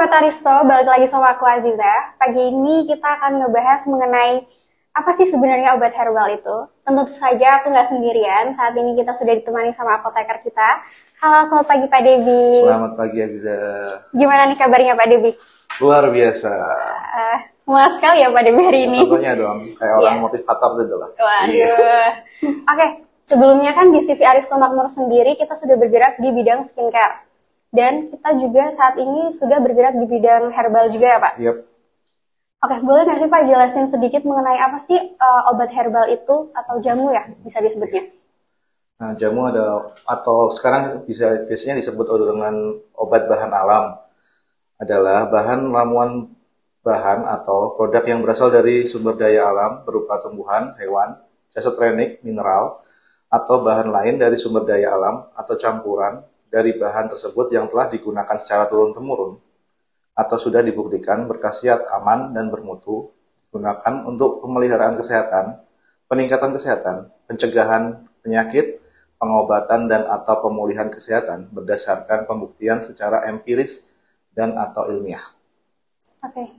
Sobat Aristo, balik lagi sama aku Aziza. Pagi ini kita akan ngebahas mengenai apa sih sebenarnya obat herbal itu. Tentu saja aku nggak sendirian, saat ini kita sudah ditemani sama apoteker kita. Halo, selamat pagi Pak Debi. Selamat pagi Aziza. Gimana nih kabarnya Pak Debi? Luar biasa. Semangat sekali ya Pak Debi hari ini. Tentunya dong, kayak orang motivator gitu lah. Waduh. Oke, sebelumnya kan di CV Aristo Makmur sendiri kita sudah bergerak di bidang skincare. Dan kita juga saat ini sudah bergerak di bidang herbal juga ya Pak? Yap. Oke, boleh nggak sih Pak jelasin sedikit mengenai apa sih obat herbal itu atau jamu ya bisa disebutnya? Nah, jamu ada atau sekarang biasanya disebut dengan obat bahan alam. Adalah bahan ramuan bahan atau produk yang berasal dari sumber daya alam berupa tumbuhan, hewan, jasa trenik, mineral, atau bahan lain dari sumber daya alam atau campuran dari bahan tersebut yang telah digunakan secara turun-temurun atau sudah dibuktikan berkhasiat aman dan bermutu, digunakan untuk pemeliharaan kesehatan, peningkatan kesehatan, pencegahan penyakit, pengobatan dan atau pemulihan kesehatan berdasarkan pembuktian secara empiris dan atau ilmiah. Oke.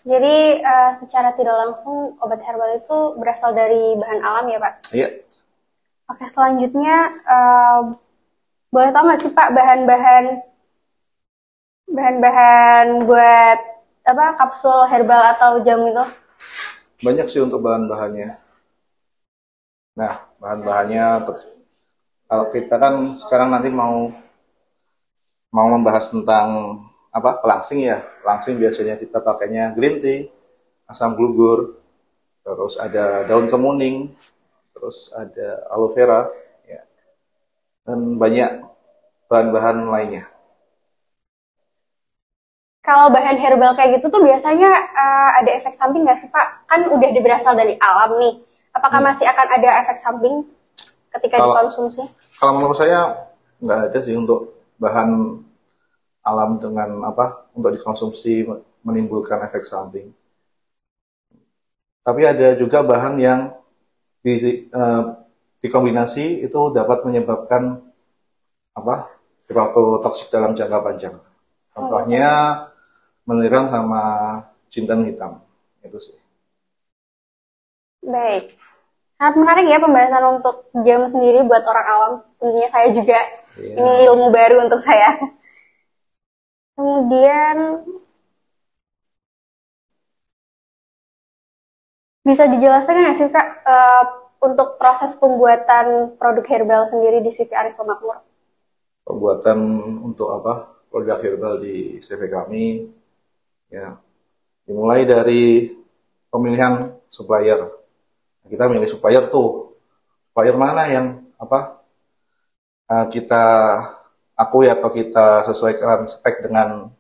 Jadi secara tidak langsung obat herbal itu berasal dari bahan alam ya Pak? Iya. Oke, selanjutnya boleh tahu nggak sih Pak bahan-bahan buat apa kapsul herbal atau jamu itu? Banyak sih untuk bahan-bahannya. Nah, bahan-bahannya kalau kita kan sekarang nanti mau membahas tentang apa? Pelangsing ya. Pelangsing biasanya kita pakainya green tea, asam glugur, terus ada daun kemuning, terus ada aloe vera, ya, dan banyak bahan-bahan lainnya. Kalau bahan herbal kayak gitu tuh biasanya ada efek samping nggak sih Pak? Kan udah berasal dari alam nih. Apakah masih akan ada efek samping ketika dikonsumsi? Kalau menurut saya nggak ada sih untuk bahan alam dengan apa untuk dikonsumsi menimbulkan efek samping. Tapi ada juga bahan yang dikombinasi itu dapat menyebabkan apa perilaku toksik dalam jangka panjang. Contohnya meniran sama jintan hitam itu sih. Baik, sangat menarik ya pembahasan untuk jamu sendiri buat orang awam. Tentunya saya juga ini ilmu baru untuk saya. Kemudian bisa dijelaskan nggak sih Kak untuk proses pembuatan produk herbal sendiri di CV Aristo Makmur? Pembuatan untuk apa produk herbal di CV kami ya dimulai dari pemilihan supplier. Kita milih supplier mana yang apa kita akui atau kita sesuaikan spek dengan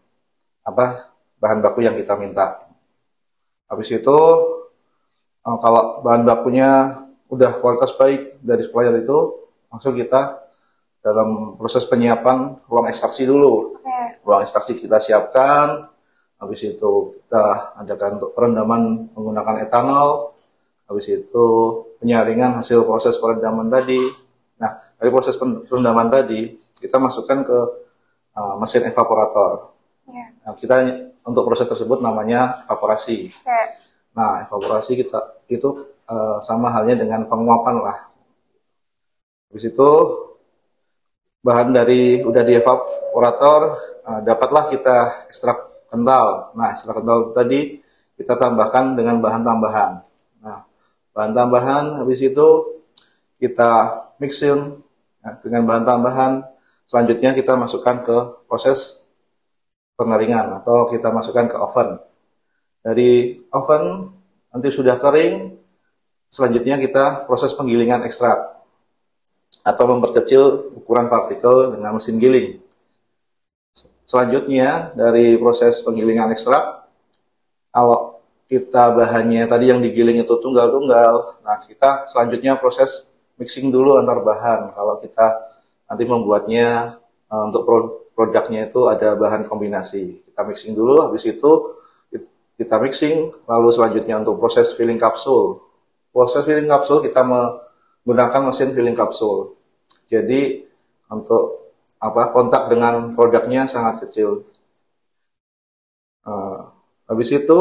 apa bahan baku yang kita minta. Habis itu kalau bahan bakunya udah kualitas baik dari supplier itu langsung kita dalam proses penyiapan ruang ekstraksi dulu. Ruang ekstraksi kita siapkan, habis itu kita adakan untuk perendaman menggunakan etanol, habis itu penyaringan hasil proses perendaman tadi. Nah, dari proses perendaman tadi, kita masukkan ke mesin evaporator. Nah, kita untuk proses tersebut namanya evaporasi. Nah, evaporasi kita itu sama halnya dengan penguapan lah. Habis itu bahan dari udah di evaporator dapatlah kita ekstrak kental. Nah, ekstrak kental tadi kita tambahkan dengan bahan tambahan. Nah, bahan tambahan habis itu kita mixin dengan bahan tambahan. Selanjutnya kita masukkan ke proses pengeringan atau kita masukkan ke oven. Dari oven nanti sudah kering, selanjutnya kita proses penggilingan ekstrak atau memperkecil ukuran partikel dengan mesin giling. Selanjutnya dari proses penggilingan ekstrak, kalau kita bahannya tadi yang digiling itu tunggal-tunggal, nah kita selanjutnya proses mixing dulu antar bahan. Kalau kita nanti membuatnya untuk produknya itu ada bahan kombinasi, kita mixing dulu, habis itu kita mixing, lalu selanjutnya untuk proses filling kapsul. Proses filling kapsul kita menggunakan mesin filling kapsul. Jadi untuk kontak dengan produknya sangat kecil. Habis itu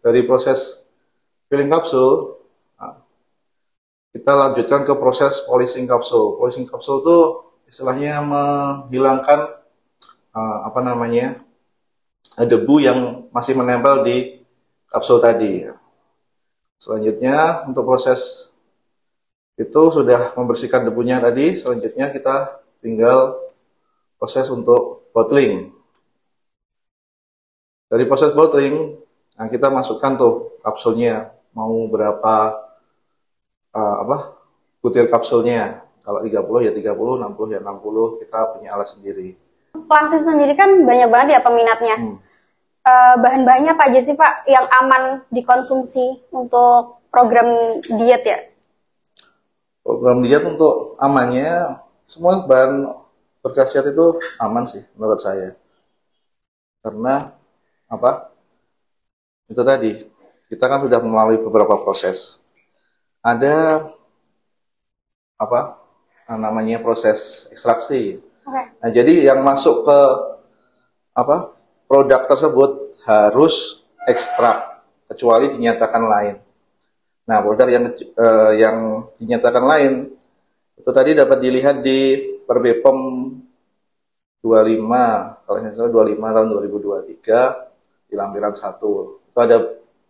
dari proses filling kapsul, kita lanjutkan ke proses polishing kapsul. Polishing kapsul itu istilahnya menghilangkan debu yang masih menempel di kapsul tadi. Selanjutnya untuk proses itu sudah membersihkan debunya tadi. Selanjutnya kita tinggal proses untuk bottling. Dari proses bottling, kita masukkan tuh kapsulnya, mau berapa butir kapsulnya. Kalau 30 ya 30, 60 ya 60, kita punya alat sendiri. Pelangsing sendiri kan banyak banget ya peminatnya. Bahan-bahannya apa aja sih Pak yang aman dikonsumsi untuk program diet ya? Program diet untuk amannya, semua bahan berkhasiat itu aman sih menurut saya. Karena itu tadi, kita kan sudah melalui beberapa proses. Ada proses ekstraksi. Okay. Nah, jadi yang masuk ke produk tersebut harus ekstrak kecuali dinyatakan lain. Nah, produk yang dinyatakan lain itu tadi dapat dilihat di Perbepom 25, kalau saya salah 25 tahun 2023 di lampiran 1. Itu ada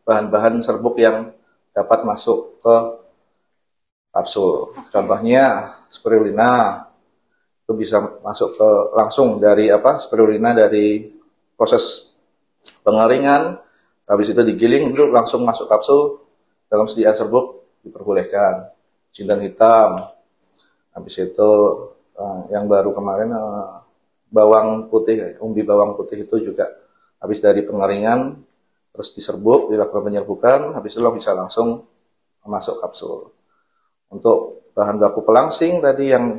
bahan-bahan serbuk yang dapat masuk ke kapsul. Contohnya spirulina itu bisa masuk ke langsung dari spirulina dari proses pengeringan, habis itu digiling dulu langsung masuk kapsul dalam sediaan serbuk diperbolehkan. Jintan hitam, habis itu yang baru kemarin bawang putih, umbi bawang putih itu juga habis dari pengeringan terus diserbuk, dilakukan penyerbukan, habis itu bisa langsung masuk kapsul. Untuk bahan baku pelangsing tadi yang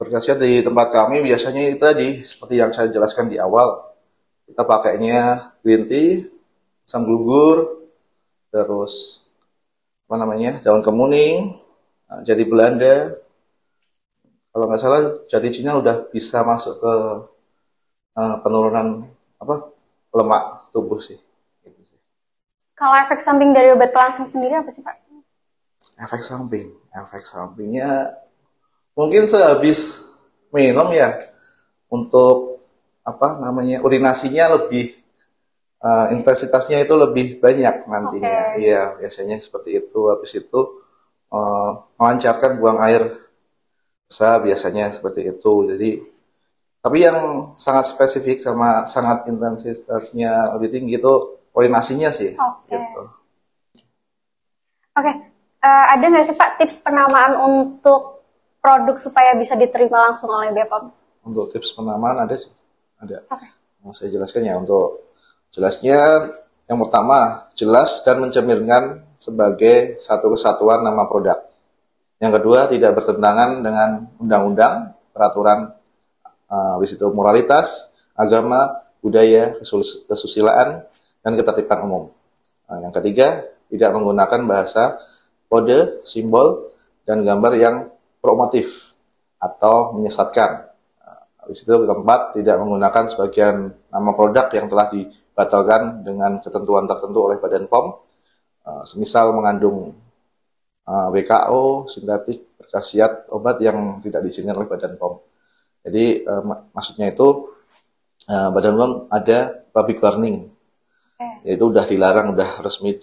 berkhasiat di tempat kami biasanya itu tadi seperti yang saya jelaskan di awal, kita pakainya green tea, asam glugur, terus daun kemuning, jati Belanda. Kalau nggak salah jati Cina udah bisa masuk ke penurunan lemak tubuh sih. Gitu sih. Kalau efek samping dari obat pelangsing sendiri apa sih Pak? Efek sampingnya mungkin sehabis minum ya, untuk urinasinya lebih intensitasnya itu lebih banyak nantinya. Iya, biasanya seperti itu. Habis itu melancarkan buang air besar biasanya seperti itu. Jadi tapi yang sangat spesifik sama sangat intensitasnya lebih tinggi itu urinasinya sih. Gitu. Ada nggak sih Pak tips penamaan untuk produk supaya bisa diterima langsung oleh BPOM? Untuk tips penamaan ada sih. Ada. Mau saya jelaskan ya. Untuk jelasnya, yang pertama, jelas dan mencerminkan sebagai satu kesatuan nama produk. Yang kedua, tidak bertentangan dengan undang-undang, peraturan, habis itu moralitas, agama, budaya, kesusilaan, dan ketertiban umum. Yang ketiga, tidak menggunakan bahasa, kode, simbol, dan gambar yang promotif atau menyesatkan. Habis itu keempat, tidak menggunakan sebagian nama produk yang telah dibatalkan dengan ketentuan tertentu oleh Badan POM, semisal mengandung WKO, sintetik, berkhasiat obat yang tidak diizinkan oleh Badan POM. Jadi maksudnya itu Badan POM ada public warning, yaitu udah dilarang, udah resmi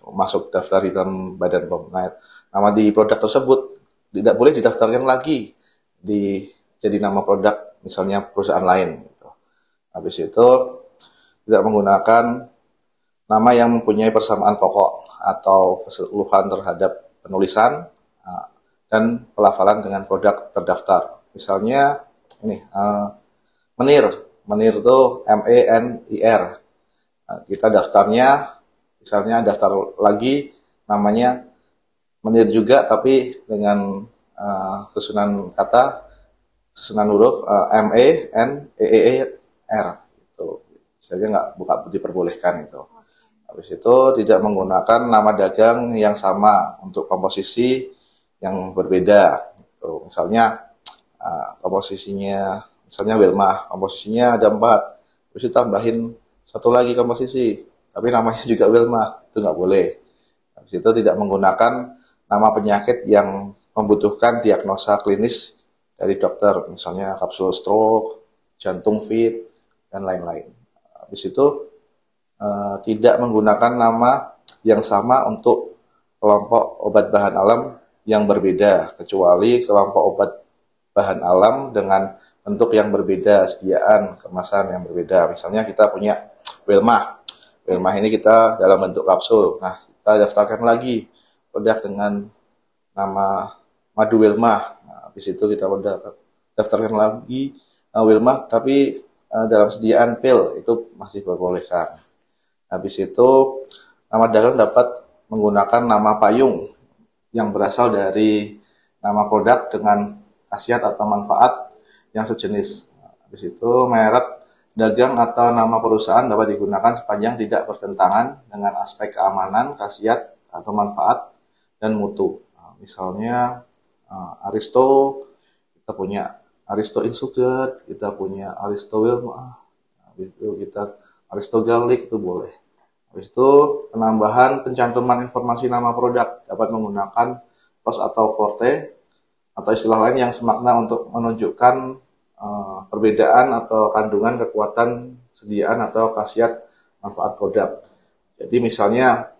masuk daftar di dalam Badan POM. Nah, nama di produk tersebut tidak boleh didaftarkan lagi jadi nama produk misalnya perusahaan lain. Gitu. Habis itu tidak menggunakan nama yang mempunyai persamaan pokok atau keseluruhan terhadap penulisan dan pelafalan dengan produk terdaftar. Misalnya ini Menir itu MENIR. Kita daftarnya misalnya daftar lagi namanya Menir juga tapi dengan susunan kata, susunan huruf MENEER itu. Saja nggak diperbolehkan itu. Habis itu tidak menggunakan nama dagang yang sama untuk komposisi yang berbeda. Gitu. Misalnya komposisinya, misalnya Wilmah, komposisinya ada 4. Terus tambahin satu lagi komposisi, tapi namanya juga Wilma, itu nggak boleh. Habis itu tidak menggunakan nama penyakit yang membutuhkan diagnosa klinis dari dokter, misalnya kapsul stroke, jantung fit, dan lain-lain. Habis itu tidak menggunakan nama yang sama untuk kelompok obat bahan alam yang berbeda, kecuali kelompok obat bahan alam dengan bentuk yang berbeda, sediaan kemasan yang berbeda. Misalnya kita punya Wilma. Wilma ini kita dalam bentuk kapsul. Nah, kita daftarkan lagi produk dengan nama madu Wilma. Nah, habis itu kita udah daftarkan lagi Wilma, tapi dalam sediaan pil itu masih diperbolehkan. Habis itu nama dagang dapat menggunakan nama payung yang berasal dari nama produk dengan khasiat atau manfaat yang sejenis. Habis itu merek dagang atau nama perusahaan dapat digunakan sepanjang tidak bertentangan dengan aspek keamanan, khasiat atau manfaat dan mutu. Nah, misalnya Aristo, kita punya Aristo Insugat, kita punya Aristo Wilma, habis itu kita Aristo Garlic, itu boleh. Habis itu penambahan pencantuman informasi nama produk dapat menggunakan POS atau forte atau istilah lain yang semakna untuk menunjukkan perbedaan atau kandungan kekuatan sediaan atau khasiat manfaat produk. Jadi misalnya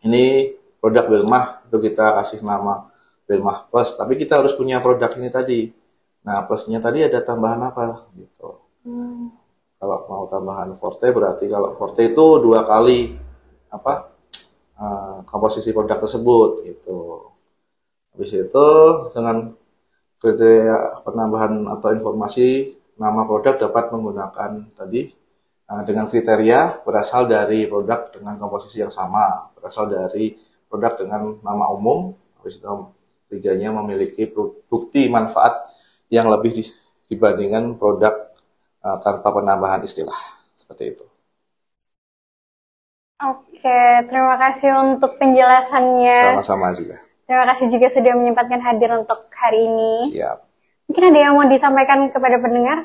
ini produk Wilma, itu kita kasih nama Wilma Plus, tapi kita harus punya produk ini tadi. Nah, plusnya tadi ada tambahan apa gitu. Kalau mau tambahan forte, berarti kalau forte itu 2 kali komposisi produk tersebut gitu. Habis itu dengan kriteria penambahan atau informasi nama produk dapat menggunakan tadi dengan kriteria berasal dari produk dengan komposisi yang sama, berasal dari produk dengan nama umum. Habis itu tiganya memiliki bukti manfaat yang lebih dibandingkan produk tanpa penambahan istilah, seperti itu. Oke, terima kasih untuk penjelasannya. Sama-sama, Aziza. Terima kasih juga sudah menyempatkan hadir untuk hari ini. Siap. Mungkin ada yang mau disampaikan kepada pendengar?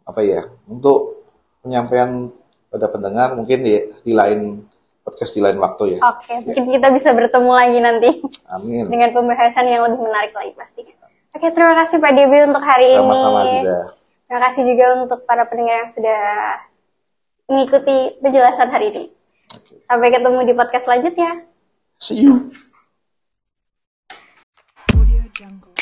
Apa ya, untuk penyampaian pada pendengar mungkin di lain podcast, di lain waktu ya. Oke, mungkin kita bisa bertemu lagi nanti. Amin. Dengan pembahasan yang lebih menarik lagi pastinya. Oke, terima kasih Pak Debi untuk hari ini. Sama-sama, Aziza. Terima kasih juga untuk para pendengar yang sudah mengikuti penjelasan hari ini. Sampai ketemu di podcast selanjutnya. See you. Audio Jungle.